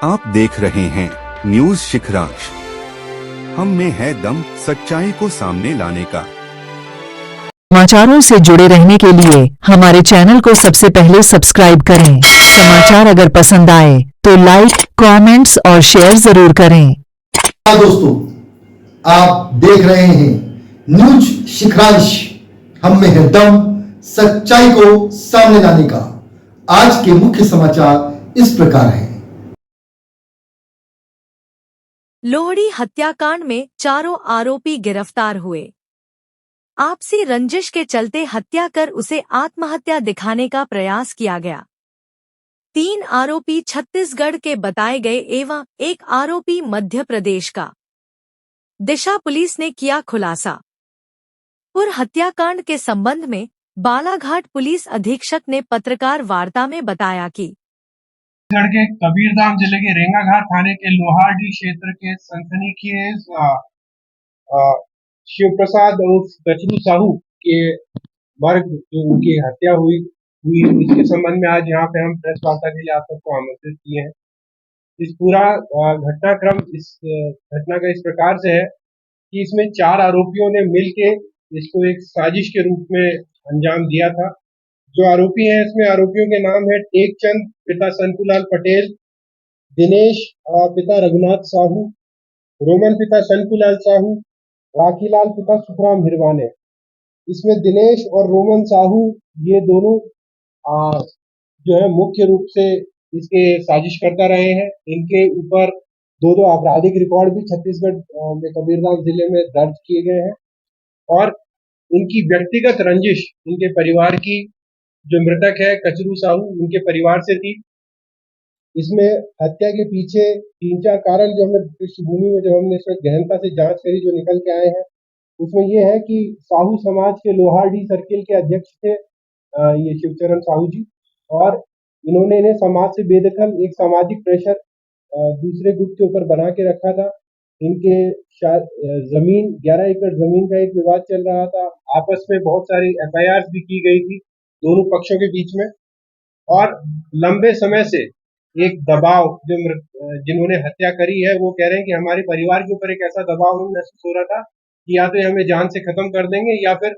आप देख रहे हैं न्यूज शिखरांश। हम में है दम सच्चाई को सामने लाने का। समाचारों से जुड़े रहने के लिए हमारे चैनल को सबसे पहले सब्सक्राइब करें। समाचार अगर पसंद आए तो लाइक, कमेंट्स और शेयर जरूर करें। दोस्तों, आप देख रहे हैं न्यूज शिखरांश। हम में है दम सच्चाई को सामने लाने का। आज के मुख्य समाचार इस प्रकार हैं। लोहड़ी हत्याकांड में चारों आरोपी गिरफ्तार हुए। आपसी रंजिश के चलते हत्या कर उसे आत्महत्या दिखाने का प्रयास किया गया। 3 आरोपी छत्तीसगढ़ के बताए गए एवं एक आरोपी मध्य प्रदेश का। दिशा पुलिस ने किया खुलासा। हत्याकांड के संबंध में बालाघाट पुलिस अधीक्षक ने पत्रकार वार्ता में बताया कि छत्तीसगढ़ के कबीरधाम जिले के रेंगाघाट थाने के लोहारडी क्षेत्र के सनसनीखेज शिव प्रसाद उर्फ कचरू साहू के वर्ग जो उनकी हत्या हुई इसके संबंध में आज यहाँ पे हम प्रेस वार्ता के लिए आप सबको आमंत्रित किए हैं। इस पूरा घटनाक्रम इस घटना का इस प्रकार से है कि इसमें 4 आरोपियों ने मिलके इसको एक साजिश के रूप में अंजाम दिया था। जो आरोपी हैं इसमें आरोपियों के नाम है टेकचंद पिता संकुलाल पटेल, दिनेश पिता रघुनाथ साहू, रोमन पिता संकुलाल साहू, राखीलाल पिता सुखराम हिरवाने। इसमें दिनेश और रोमन साहू ये दोनों जो है मुख्य रूप से इसके साजिश करता रहे हैं। इनके ऊपर 2 आपराधिक रिकॉर्ड भी छत्तीसगढ़ में कबीरधाम जिले में दर्ज किए गए हैं और इनकी व्यक्तिगत रंजिश इनके परिवार की जो मृतक है कचरू साहू उनके परिवार से थी। इसमें हत्या के पीछे 3-4 कारण जो हमने पृष्ठभूमि में जो हमने इसमें गहनता से जांच करी जो निकल के आए हैं उसमें यह है कि साहू समाज के लोहारडी सर्किल के अध्यक्ष थे ये शिवचरण साहू जी और इन्होंने इन्हें समाज से बेदखल एक सामाजिक प्रेशर दूसरे गुट के ऊपर बना के रखा था। इनके जमीन 11 एकड़ जमीन का एक विवाद चल रहा था। आपस में बहुत सारी FIRs भी की गई थी दोनों पक्षों के बीच में और लंबे समय से एक दबाव जो जिन्होंने हत्या करी है वो कह रहे हैं कि हमारे परिवार के ऊपर एक ऐसा दबाव महसूस हो रहा था कि या तो ये हमें जान से खत्म कर देंगे या फिर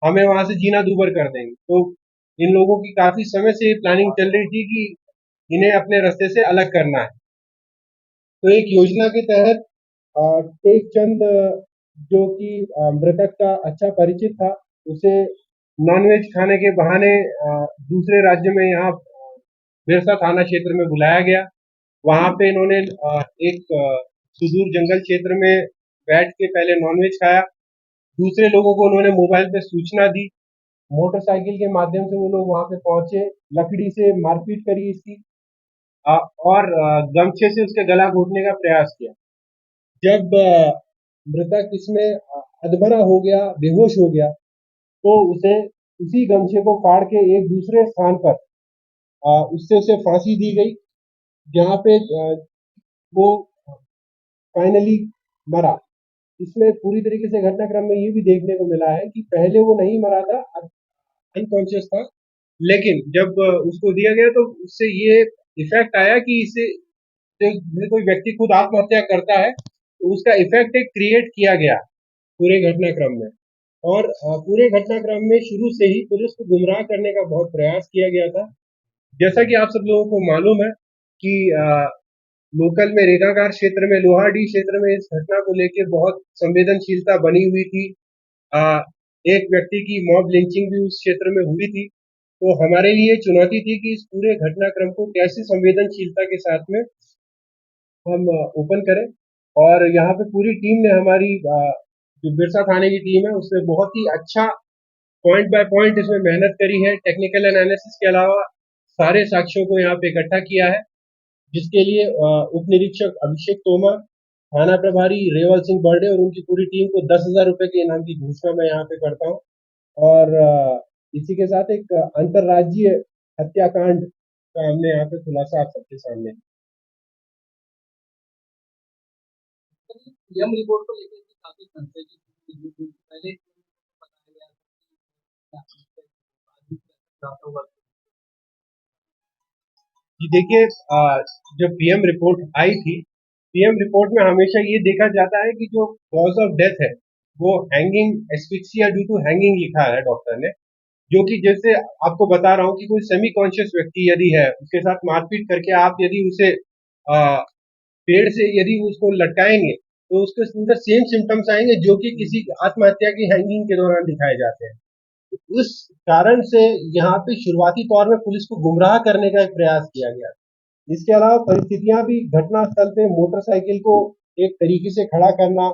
हमें वहां से जीना दूभर कर देंगे। तो इन लोगों की काफी समय से प्लानिंग चल रही थी कि इन्हें अपने रास्ते से अलग करना है। तो एक योजना के तहत टेकचंद जो कि मृतक का अच्छा परिचित था उसे नॉनवेज खाने के बहाने दूसरे राज्य में यहाँ बिरसा थाना क्षेत्र में बुलाया गया। वहां पे इन्होंने एक सुदूर जंगल क्षेत्र में बैठ के पहले नॉनवेज खाया। दूसरे लोगों को उन्होंने मोबाइल पे सूचना दी। मोटरसाइकिल के माध्यम से वो लोग वहां पे पहुंचे, लकड़ी से मारपीट करी इसकी और गमछे से उसके गला घोटने का प्रयास किया। जब मृतक इसमें अधमरा हो गया, बेहोश हो गया, तो उसे उसी गमछे को फाड़ के एक दूसरे स्थान पर उससे उसे फांसी दी गई जहाँ पे वो फाइनली मरा। इसमें पूरी तरीके से घटनाक्रम में ये भी देखने को मिला है कि पहले वो नहीं मरा था, अनकॉन्शियस था, लेकिन जब उसको दिया गया तो उससे ये इफेक्ट आया कि इसे कोई व्यक्ति खुद आत्महत्या करता है तो उसका इफेक्ट एक क्रिएट किया गया पूरे घटनाक्रम में और पूरे घटनाक्रम में शुरू से ही पुलिस को गुमराह करने का बहुत प्रयास किया गया था। जैसा कि आप सब लोगों को मालूम है कि लोकल में रेगाघाट क्षेत्र में लोहारडी क्षेत्र में इस घटना को लेकर बहुत संवेदनशीलता बनी हुई थी। एक व्यक्ति की मॉब लिंचिंग भी उस क्षेत्र में हुई थी। तो हमारे लिए चुनौती थी कि इस पूरे घटनाक्रम को कैसे संवेदनशीलता के साथ में हम ओपन करें और यहाँ पे पूरी टीम ने हमारी जो बिरसा थाने की टीम है उसने बहुत ही अच्छा पॉइंट बाय पॉइंट इसमें मेहनत करी है। टेक्निकल एनालिसिस के अलावा सारे साक्ष्यों को यहाँ पे इकट्ठा किया है जिसके लिए उप निरीक्षक अभिषेक तोमर, थाना प्रभारी रेवल सिंह बर्डे और उनकी पूरी टीम को 10,000 रुपए के इनाम की घोषणा मैं यहाँ पे करता हूँ। और इसी के साथ एक अंतरराज्यीय हत्याकांड का हमने यहाँ पे खुलासा आप सबके सामने। यम रिपोर्ट को लेकर काफी संशय पहले बताया गया था कि देखिए जब पीएम रिपोर्ट आई थी, पीएम रिपोर्ट में हमेशा ये देखा जाता है कि जो कॉज ऑफ डेथ है वो hanging asphyxia due to hanging लिखा है डॉक्टर ने, जो कि जैसे आपको बता रहा हूँ कि कोई सेमी कॉन्शियस व्यक्ति यदि है, उसके साथ मारपीट करके आप यदि उसे पेड़ से यदि उसको लटकाएंगे तो उसके अंदर सेम सिम्टम्स आएंगे जो कि किसी आत्महत्या की हैंगिंग के दौरान दिखाए जाते हैं। तो उस कारण से यहाँ पे शुरुआती तौर में पुलिस को गुमराह करने का एक प्रयास किया गया। इसके अलावा परिस्थितियां भी घटनास्थल पे मोटरसाइकिल को एक तरीके से खड़ा करना,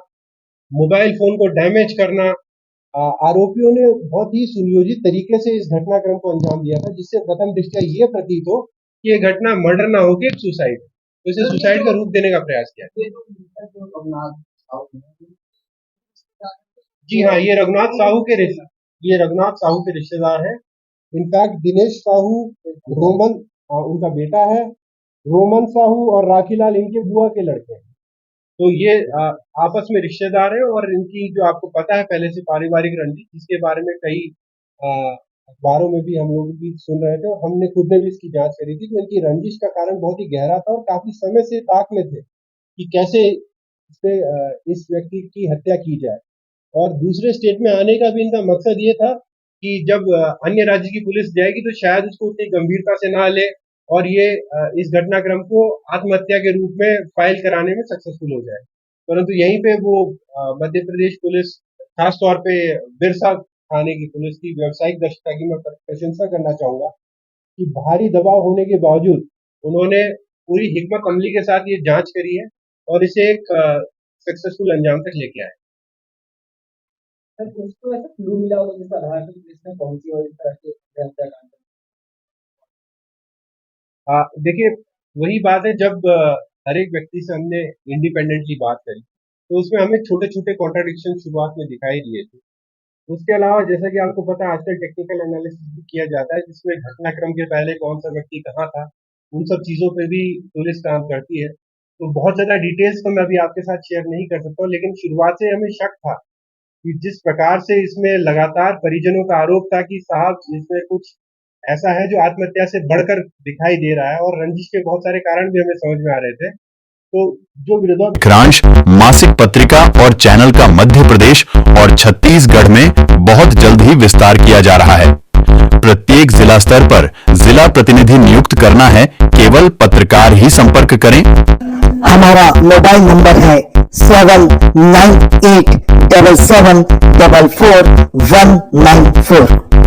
मोबाइल फोन को डैमेज करना, आरोपियों ने बहुत ही सुनियोजित तरीके से इस घटनाक्रम को अंजाम दिया था, जिससे प्रथम दृष्टया ये प्रतीत हो कि ये घटना मर्डर ना हो के सुसाइड, तो इसे सुसाइड का रूप देने का प्रयास किया। जी हाँ, ये रघुनाथ साहू के रिश्तेदार हैं। इनफैक्ट दिनेश साहू रोमन उनका बेटा है, रोमन साहू और राखीलाल इनके बुआ के लड़के हैं। तो ये आपस में रिश्तेदार हैं और इनकी जो आपको पता है पहले से पारिवारिक रंजिश, जिसके बारे में कई अखबारों में भी हम लोग भी सुन रहे थे और हमने खुद ने भी इसकी जांच करी थी। तो इनकी रंजिश का कारण बहुत ही गहरा था और काफी समय से ताक में थे कि कैसे इस व्यक्ति की हत्या की जाए। और दूसरे स्टेट में आने का भी इनका मकसद ये था कि जब अन्य राज्य की पुलिस जाएगी तो शायद उसको उतनी गंभीरता से ना ले और ये इस घटनाक्रम को आत्महत्या के रूप में फाइल कराने में सक्सेसफुल हो जाए। परंतु यहीं पे वो मध्य प्रदेश पुलिस, खास तौर पे बिरसा थाने की पुलिस की व्यावसायिक दक्षता की मैं प्रशंसा करना चाहूंगा कि भारी दबाव होने के बावजूद उन्होंने पूरी हिकमत अमली के साथ ये जांच करी है और इसे एक सक्सेसफुल अंजाम तक लेके आए। सर उसको ऐसा क्लू मिला होगा जिस आधार पर पुलिस ने पहुंची और इस तरह के हत्याकांड। देखिए वही बात है, जब हर एक व्यक्ति से हमने इंडिपेंडेंटली बात करी तो उसमें हमें छोटे छोटे कॉन्ट्राडिक्शन शुरुआत में दिखाई दिए थे। उसके अलावा जैसा कि आपको पता है आजकल टेक्निकल एनालिसिस भी किया जाता है, जिसमें घटनाक्रम के पहले कौन सा व्यक्ति कहाँ था, उन सब चीजों पे भी पुलिस काम करती है। तो बहुत ज्यादा डिटेल्स तो मैं अभी आपके साथ शेयर नहीं कर सकता, लेकिन शुरुआत से हमें शक था कि जिस प्रकार से इसमें लगातार परिजनों का आरोप था कि साहब इसमें कुछ ऐसा है जो आत्महत्या से बढ़कर दिखाई दे रहा है, और रंजिश के बहुत सारे कारण भी हमें समझ में आ रहे थे। तो जो विरोधाभास मासिक पत्रिका और चैनल का मध्य प्रदेश और छत्तीसगढ़ में बहुत जल्द ही विस्तार किया जा रहा है। प्रत्येक जिला स्तर पर जिला प्रतिनिधि नियुक्त करना है, केवल पत्रकार ही संपर्क करें। हमारा मोबाइल नंबर है 7987774194।